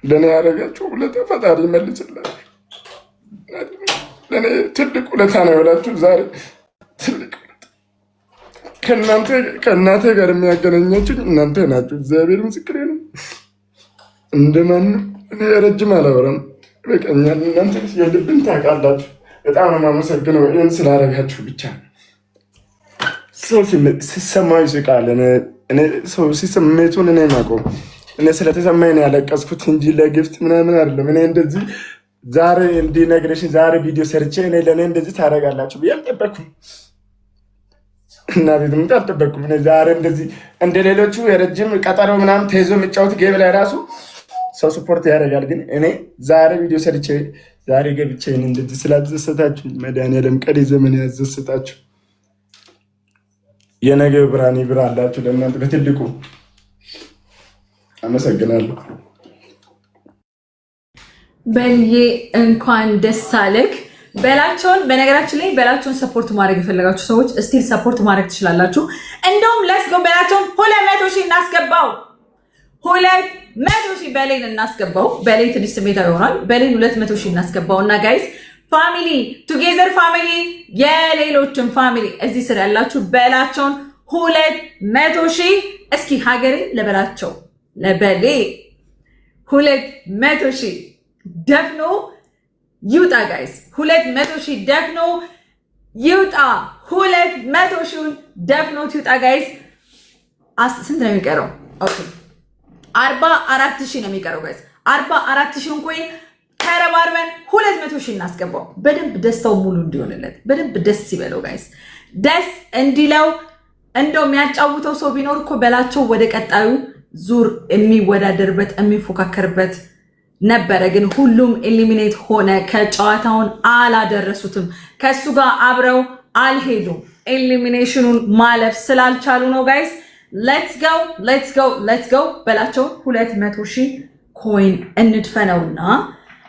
ለእኔ ያደረጋችሁ ውለታ ፈጣሪ ይመልስላችሁ። ለእኔ ትልቅ ውለታ ነው የሆናችሁ ዛሬ ትልቅ ከእናቴ ጋር የሚያገናኛችሁ እናንተ ናችሁ። እግዚአብሔር ምስክሬ ነው። እንደማንም እኔ ረጅም አላወራም፣ በቀኛል። እናንተ የልብን ታውቃላችሁ። በጣም ነው የማመሰግነው ይህን ስላደረጋችሁ ብቻ። ሰው ሲሰማው ይስቃል። ሰው ስሜቱን እኔ ማቆም እኔ ስለተሰማኝ ነው ያለቀስኩት እንጂ ለግፍት ምናምን አይደለም። እኔ እንደዚህ ዛሬ እንዲነግረሽ ዛሬ ቪዲዮ ሰርቼ እኔ ለእኔ እንደዚህ ታደርጋላችሁ ብዬ አልጠበኩም እና ቤትም አልጠበኩም። እኔ ዛሬ እንደዚህ እንደ ሌሎቹ የረጅም ቀጠሮ ምናምን ተይዞ የሚጫወት ጌም ላይ ራሱ ሰው ስፖርት ያደርጋል። ግን እኔ ዛሬ ቪዲዮ ሰርቼ ዛሬ ገብቼ እንደዚህ ስላዘሰታችሁ መድኃኒዓለም ቀሪ ዘመን ያዘሰታችሁ የነገ ብርሃን ይብራላችሁ ለእናንተ በትልቁ አመሰግናለሁ። በልዬ እንኳን ደስ አለህ በላቸውን። በነገራችን ላይ በላቸውን ሰፖርት ማድረግ የፈለጋችሁ ሰዎች ስቲል ሰፖርት ማድረግ ትችላላችሁ። እንደውም ለስጎ በላቸውን 200 ሺህ እናስገባው። 200 ሺህ በሌን እናስገባው። በሌ ትንሽ ስሜታዊ ይሆናል። በሌን 200 ሺህ እናስገባው እና ጋይስ ፋሚሊ ቱጌዘር ፋሚሊ የሌሎችን ፋሚሊ እዚህ ስር ያላችሁ በላቸውን 200 ሺህ እስኪ ሀገሬ ለበላቸው ለበሌ 200 ሺህ ደፍኖ ይውጣ ጋይስ። 200 ሺህ ደፍኖ ይውጣ። 200 ሺህ ደፍኖ ይውጣ ጋይስ። ስንት ነው የሚቀረው? ኦኬ 44 ሺህ ነው የሚቀረው ጋይስ። 44 ሺህ ኮይን ተረባርበን 200 ሺህ እናስገባው። በደንብ ደስታው ሙሉ እንዲሆንለት በደንብ ደስ ይበለው ጋይስ። ደስ እንዲለው እንደው የሚያጫውተው ሰው ቢኖር እኮ በላቸው ወደ ቀጣዩ ዙር የሚወዳደርበት የሚፎካከርበት ነበረ። ግን ሁሉም ኤሊሚኔት ሆነ። ከጨዋታውን አላደረሱትም። ከሱ ጋር አብረው አልሄዱም። ኤሊሚኔሽኑን ማለፍ ስላልቻሉ ነው ጋይስ። ሌትስ ጎ ሌትስ ጎ ሌትስ ጎ በላቸው 200 ሺህ ኮይን እንድፈነውና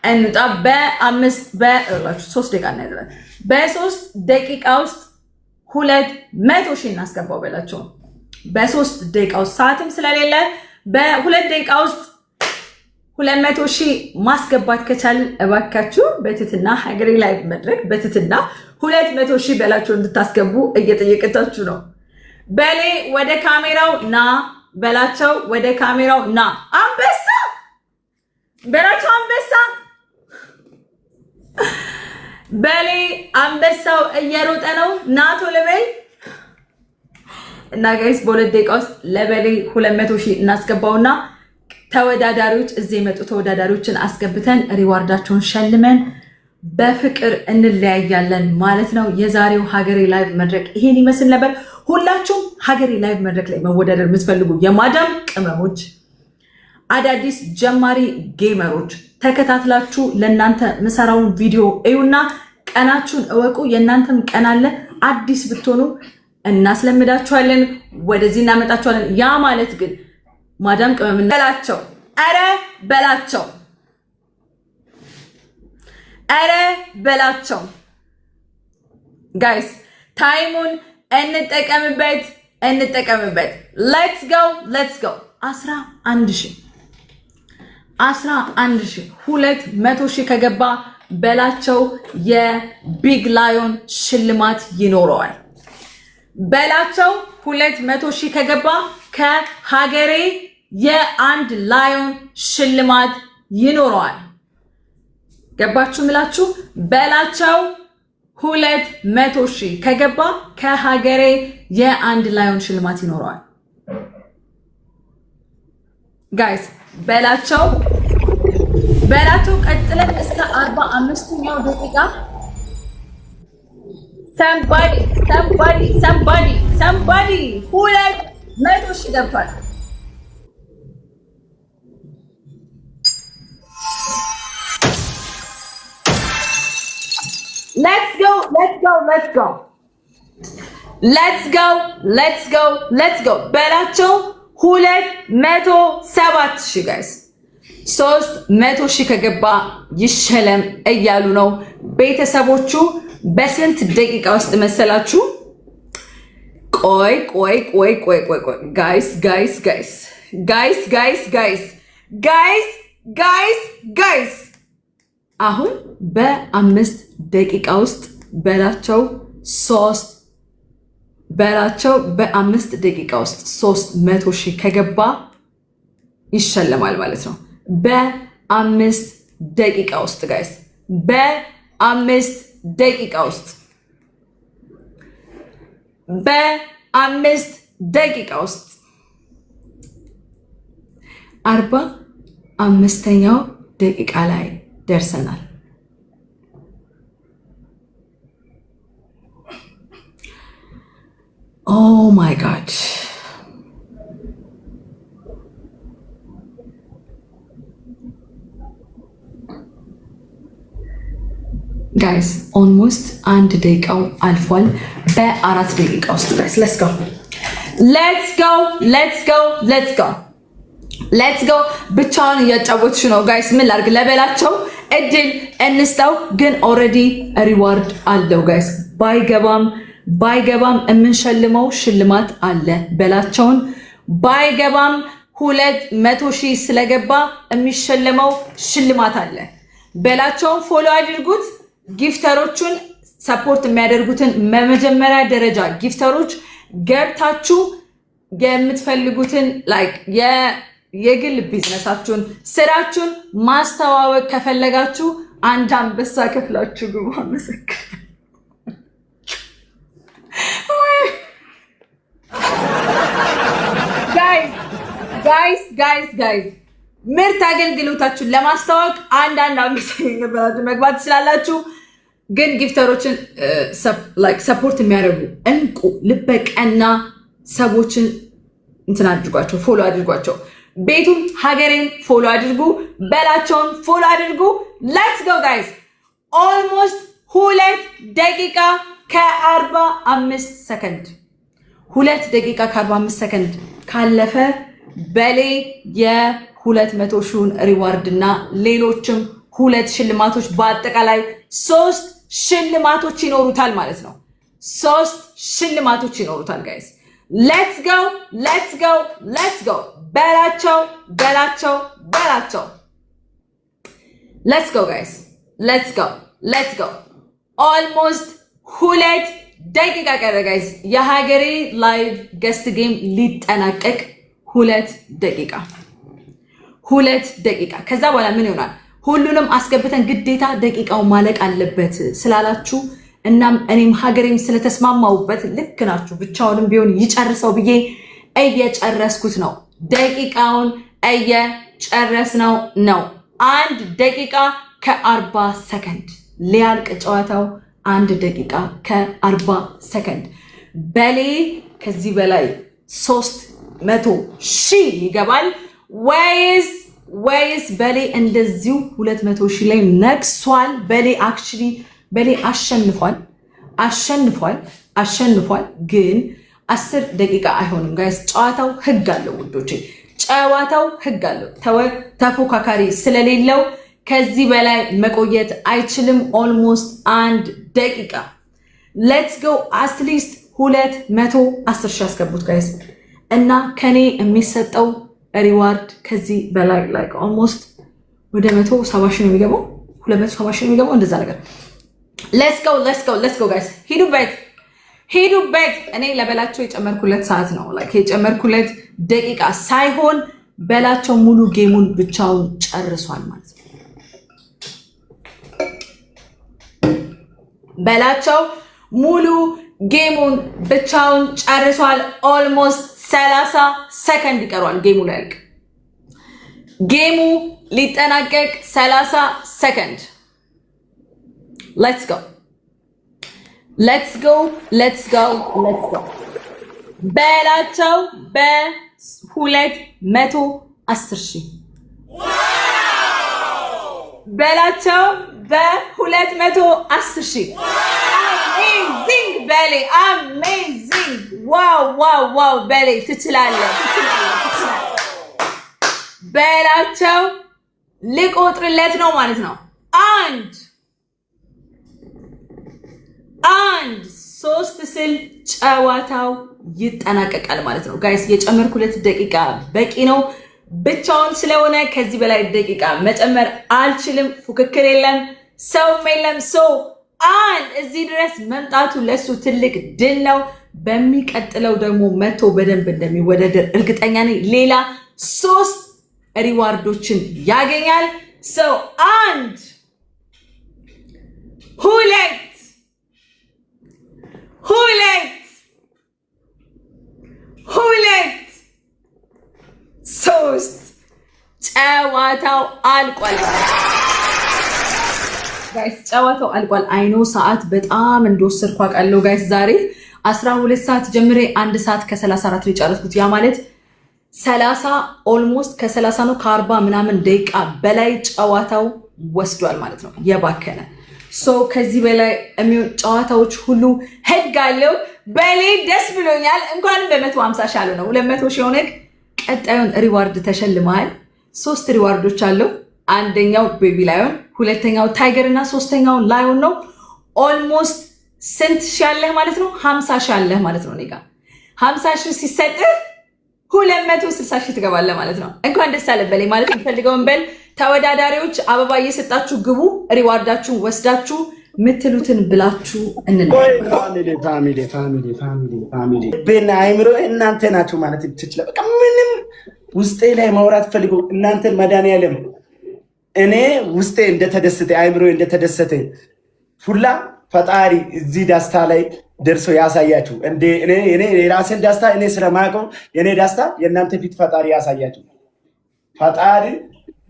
እንውጣ። በ3 ደቂቃ እናይዘለን። በ3 ደቂቃ ውስጥ 200 ሺህ እናስገባው በላቸው። በ3 ደቂቃ ውስጥ ሰዓትም ስለሌለ በ2 ደቂቃ ውስጥ 200 ሺህ ማስገባት ከቻልን እባካችሁ በትትና ሀገሬ ላይ መድረክ በትትና 200 ሺህ በላቸው እንድታስገቡ እየጠየቀታችሁ ነው። በሌ ወደ ካሜራው ና በላቸው፣ ወደ ካሜራው ና። አንበሳ በላቸው፣ አንበሳ በሌ አንበሳው እየሮጠ ነው። ና ቶሎ በል እና ጋይስ በ2 ደቂቃ ውስጥ ለበሌ 200 ሺህ እናስገባውና ተወዳዳሪዎች እዚህ የመጡ ተወዳዳሪዎችን አስገብተን ሪዋርዳቸውን ሸልመን በፍቅር እንለያያለን ማለት ነው። የዛሬው ሀገሬ ላይቭ መድረክ ይሄን ይመስል ነበር። ሁላችሁም ሀገሬ ላይቭ መድረክ ላይ መወዳደር የምትፈልጉ የማዳም ቅመሞች፣ አዳዲስ ጀማሪ ጌመሮች ተከታትላችሁ ለእናንተ ምሰራውን ቪዲዮ እዩና ቀናችሁን እወቁ። የእናንተም ቀን አለ። አዲስ ብትሆኑ እናስለምዳችኋለን፣ ወደዚህ እናመጣችኋለን። ያ ማለት ግን ማዳም ቅመም በላቸው፣ አረ በላቸው፣ አረ በላቸው ጋይስ። ታይሙን እንጠቀምበት እንጠቀምበት። ሌትስ ጎ ሌትስ ጎ 11 ሺህ 200 ሺህ ከገባ በላቸው የቢግ ላዮን ሽልማት ይኖረዋል። በላቸው 200 ሺህ ከገባ ከሀገሬ የአንድ ላዮን ሽልማት ይኖረዋል። ገባችሁ ምላችሁ? በላቸው 200 ሺህ ከገባ ከሀገሬ የአንድ ላዮን ሽልማት ይኖረዋል። ጋይስ በላቸው ቀጥለን እስከ 45ኛው ደቂቃ somebody 200 ሺህ ገብቷል። Let's go በላቸው 207 ሺህ ጋይስ 300 ሺህ ከገባ ይሸለም እያሉ ነው ቤተሰቦቹ። በስንት ደቂቃ ውስጥ መሰላችሁ? ቆይ ጋይስ ጋይስ አሁን በ5 ደቂቃ ውስጥ በላቸው በ5 ደቂቃ ውስጥ 300,000 ከገባ ይሸለማል ማለት ነው። በ5 ደቂቃ ውስጥ ጋይስ በ5 ደቂቃ ውስጥ 45ኛው ደቂቃ ላይ ደርሰናል። ኦ ማይ ጋድ ጋይስ ኦልሞስት 1 ደቂቃው አልፏል። በ4 ደቂቃ ውስጥ ጋይስ ሌትስ ጎ ብቻውን እያጫወትሽ ነው ጋይስ። ምን ላድርግ? ለበላቸው እድል እንስጠው። ግን ኦልሬዲ ሪዋርድ አለው ጋይስ። ባይገባም የምንሸልመው ሽልማት አለ። በላቸውን ባይገባም 200,000 ስለገባ የሚሸለመው ሽልማት አለ። በላቸውን ፎሎ አድርጉት። ጊፍተሮቹን ሰፖርት የሚያደርጉትን በመጀመሪያ ደረጃ ጊፍተሮች ገብታችሁ የምትፈልጉትን ላይክ የግል ቢዝነሳችሁን ስራችሁን ማስተዋወቅ ከፈለጋችሁ 1 አንበሳ ከፍላችሁ ግቡ። አመሰግናለሁ። ጋይስ ምርት አገልግሎታችሁን ለማስተዋወቅ 1 አንበሳ መግባት ትችላላችሁ። ግን ጊፍተሮችን ሰፖርት የሚያደርጉ እንቁ ልበቀና ሰዎችን እንትን አድርጓቸው፣ ፎሎ አድርጓቸው። ቤቱም ሀገሬን ፎሎ አድርጉ፣ በላቸውን ፎሎ አድርጉ። ሌትስ ጎ ጋይስ። ኦልሞስት 2 ደቂቃ ከ45 ሰከንድ 2 ደቂቃ ከ45 ሰከንድ ካለፈ በሌ የ200,000 ሪዋርድ እና ሌሎችም 2 ሽልማቶች በአጠቃላይ 3 ሽልማቶች ይኖሩታል ማለት ነው። 3 ሽልማቶች ይኖሩታል ጋይስ። ሌትስ ጎ በላቸው። ሌትስ ጎ ጋይስ ሌትስ ጎ ኦልሞስት 2 ደቂቃ ቀረ ጋይስ። የሀገሬ ላይቭ ገስት ጌም ሊጠናቀቅ 2 ደቂቃ። ከዛ በኋላ ምን ይሆናል? ሁሉንም አስገብተን ግዴታ ደቂቃው ማለቅ አለበት ስላላችሁ እናም እኔም ሀገሬም ስለተስማማውበት ልክ ናችሁ። ብቻውንም ቢሆን ይጨርሰው ብዬ እየጨረስኩት ነው። ደቂቃውን እየጨረስነው ነው። 1 ደቂቃ ከ40 ሰከንድ ሊያልቅ ጨዋታው። 1 ደቂቃ ከ40 ሰከንድ በሌ ከዚህ በላይ 300,000 ይገባል ወይስ በሌ እንደዚሁ 200,000 ላይ ነግሷል? በሌ አሸንፏል። ግን 10 ደቂቃ አይሆንም ጋይስ። ጨዋታው ህግ አለው ውዶቼ፣ ጨዋታው ህግ አለው። ተፎካካሪ ስለሌለው ከዚህ በላይ መቆየት አይችልም። ኦልሞስት 1 ደቂቃ። ሌትስ ጎ። አትሊስት 210,000 ያስገቡት ጋይስ እና ከኔ የሚሰጠው ሪዋርድ ከዚህ በላይ ላይክ ኦልሞስት ወደ 170,000 ነው የሚገባው፣ 270,000 ነው የሚገባው እንደዛ ነገር። ሌትስ ጎ ጋይስ። ሂዱበት። እኔ ለበላቸው የጨመርኩለት ሰዓት ነው ላይክ የጨመርኩለት ደቂቃ ሳይሆን በላቸው ሙሉ ጌሙን ብቻውን ጨርሷል ማለት ነው። በላቸው ሙሉ ጌሙን ብቻውን ጨርሷል። ኦልሞስት 30 ሰከንድ ይቀሯል ጌሙ ሊያልቅ። ጌሙ ሊጠናቀቅ 30 ሰከንድ። ሌትስ ጎ በላቸው በ210,000 በላቸው በ210,000 አሜዚንግ በሌ አሜዚንግ። ዋው በሌ ትችላለህ። በላቸው ልቆጥርለት ነው ማለት ነው። 3 ስል ጨዋታው ይጠናቀቃል ማለት ነው ጋይስ። የጨመርኩለት ደቂቃ በቂ ነው። ብቻውን ስለሆነ ከዚህ በላይ ደቂቃ መጨመር አልችልም። ፉክክር የለም፣ ሰውም የለም። አንድ እዚህ ድረስ መምጣቱ ለሱ ትልቅ ድል ነው። በሚቀጥለው ደግሞ መቶ በደንብ እንደሚወዳደር እርግጠኛ ነኝ። ሌላ 3 ሪዋርዶችን ያገኛል። አንድ 3 ጨዋታው አልቋል። ጋይስ ጨዋታው አልቋል። አይኖ ሰዓት በጣም እንደወሰድኩ አውቃለሁ ጋይስ። ዛሬ 12 ሰዓት ጀምሬ 1 ሰዓት ከ34 ነው የጨረስኩት። ያ ማለት 30 ኦልሞስት ከ30 ነው ከ40 ምናምን ደቂቃ በላይ ጨዋታው ወስዷል ማለት ነው የባከነ። ከዚህ በላይ የሚሆን ጨዋታዎች ሁሉ ህግ አለው። በሌ ደስ ብሎኛል። እንኳንም በ150 ሺህ ነው 200 ሺህ ሆነክ ቀጣዩን ሪዋርድ ተሸልመሃል። 3 ሪዋርዶች አለው። አንደኛው ቤቢ ላዮን፣ ሁለተኛው ታይገር እና ሶስተኛው ላዮን ነው። ኦልሞስት ስንት ሺህ አለህ ማለት ነው? 50 ሺህ አለህ ማለት ነው። እኔጋ 50 ሺህ ሲሰጥህ 260 ሺህ ትገባለህ ማለት ነው። እንኳን ደስ አለህ በለኝ ማለት የምፈልገውን በል። ተወዳዳሪዎች አበባ እየሰጣችሁ ግቡ። ሪዋርዳችሁን ወስዳችሁ ምትሉትን ብላችሁ ፋሚሊ ቤና አይምሮ እናንተ ናችሁ ማለት ትችላል። በቃ ምንም ውስጤ ላይ ማውራት ፈልገው እናንተን መድኃኒዓለም እኔ ውስጤ እንደተደሰተ አይምሮ እንደተደሰተ ሁላ ፈጣሪ እዚህ ደስታ ላይ ደርሶ ያሳያችሁ። እኔ የራሴን ደስታ እኔ ስለማውቀው የኔ ደስታ የእናንተ ፊት ፈጣሪ ያሳያችሁ። ፈጣሪ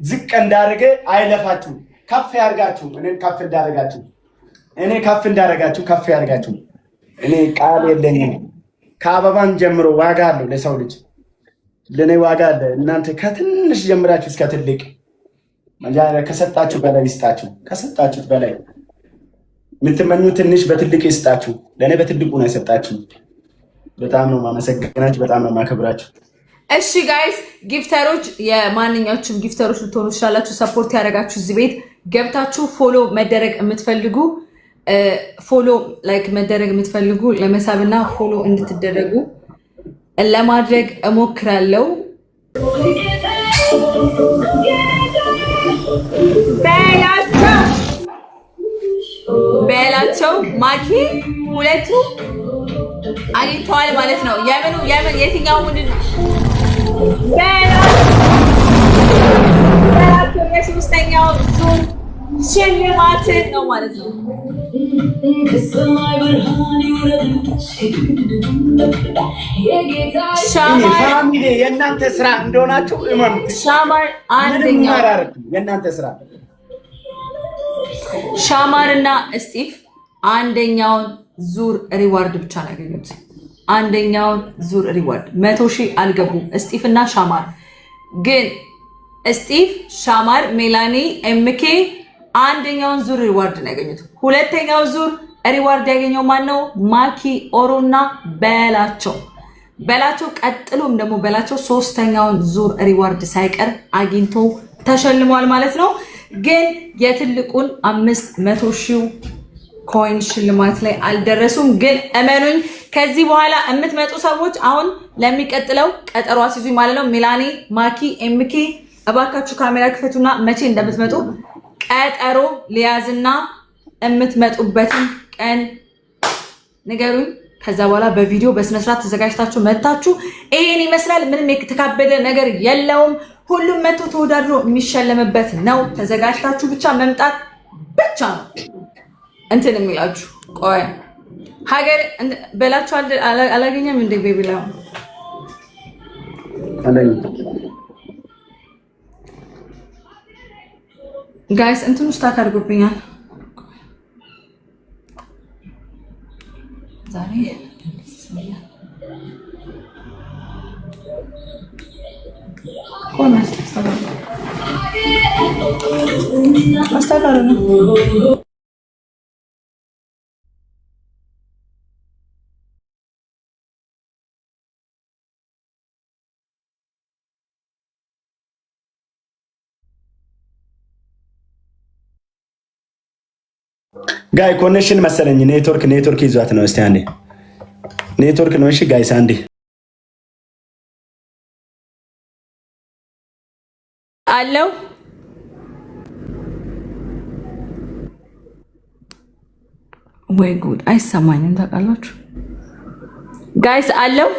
ዝቅ እንዳደረገ አይለፋችሁ፣ ከፍ ያርጋችሁ። እኔ ከፍ እንዳደረጋችሁ ከፍ ያርጋችሁ። እኔ ቃል የለኝም። ከአበባን ጀምሮ ዋጋ አለው ለሰው ልጅ፣ ለኔ ዋጋ አለ። እናንተ ከትንሽ ጀምራችሁ እስከ ትልቅ ከሰጣችሁ በላይ ይስጣችሁ። ከሰጣችሁት በላይ የምትመኙ ትንሽ በትልቅ ይስጣችሁ። ለእኔ በትልቁ ነው የሰጣችሁ። በጣም ነው ማመሰግናችሁ፣ በጣም ነው ማከብራችሁ። እሺ ጋይስ ጊፍተሮች፣ የማንኛዎቹም ጊፍተሮች ልትሆኑ ትችላላችሁ። ሰፖርት ያደረጋችሁ እዚህ ቤት ገብታችሁ ፎሎ መደረግ የምትፈልጉ ላይክ መደረግ የምትፈልጉ ለመሳብና ፎሎ እንድትደረጉ ለማድረግ እሞክራለሁ። በላቸው ማኪ ሁለቱ አግኝተዋል ማለት ነው። የምን የትኛው ምንድን በላቸው የሶስተኛው ዙር ሽልማትን ነው ማለት ነው። ፋሚሊ የእናንተ ስራ እንደሆናችሁ እመኑ። ሻማር አንደኛው የእናንተ ስራ ሻማርና እስጢፍ አንደኛውን ዙር ሪዋርድ ብቻ ነው ያገኙት። አንደኛውን ዙር ሪዋርድ 100 ሺህ አልገቡም። እስጢፍና ሻማር ግን እስጢፍ፣ ሻማር፣ ሜላኒ፣ ኤምኬ አንደኛውን ዙር ሪዋርድ ነው ያገኙት። ሁለተኛው ዙር ሪዋርድ ያገኘው ማነው? ማኪ ኦሮና በላቸው። ቀጥሎም ደግሞ በላቸው ሶስተኛውን ዙር ሪዋርድ ሳይቀር አግኝቶ ተሸልሟል ማለት ነው። ግን የትልቁን 500 ሺህ ኮይን ሽልማት ላይ አልደረሱም። ግን እመኑኝ ከዚህ በኋላ የምትመጡ ሰዎች አሁን ለሚቀጥለው ቀጠሮ አስይዙኝ ማለት ነው። ሚላኒ፣ ማኪ፣ ኤምኬ እባካችሁ ካሜራ ክፈቱና መቼ እንደምትመጡ ቀጠሮ ሊያዝና የምትመጡበትን ቀን ንገሩኝ። ከዛ በኋላ በቪዲዮ በስነስርዓት ተዘጋጅታችሁ መታችሁ ይሄን ይመስላል። ምንም የተካበደ ነገር የለውም። ሁሉም መቶ ተወዳድሮ የሚሸለምበት ነው። ተዘጋጅታችሁ ብቻ መምጣት ብቻ ነው እንትን የሚላችሁ። ቆይ ሀገር በላችሁ አላገኘም እንደ ቤቢ ላይ ጋይስ እንትን ውስጥ አድርጎብኛል ዛሬ አስተካክሉ ነው። ጋይ ኮኔክሽን መሰለኝ ኔትወርክ ይዟት ነው። እስቲ አንዴ ኔትወርክ ነው። እሺ ጋይስ አንዴ አለው ወይ ጉድ አይሰማኝም ታውቃላችሁ ጋይስ አለው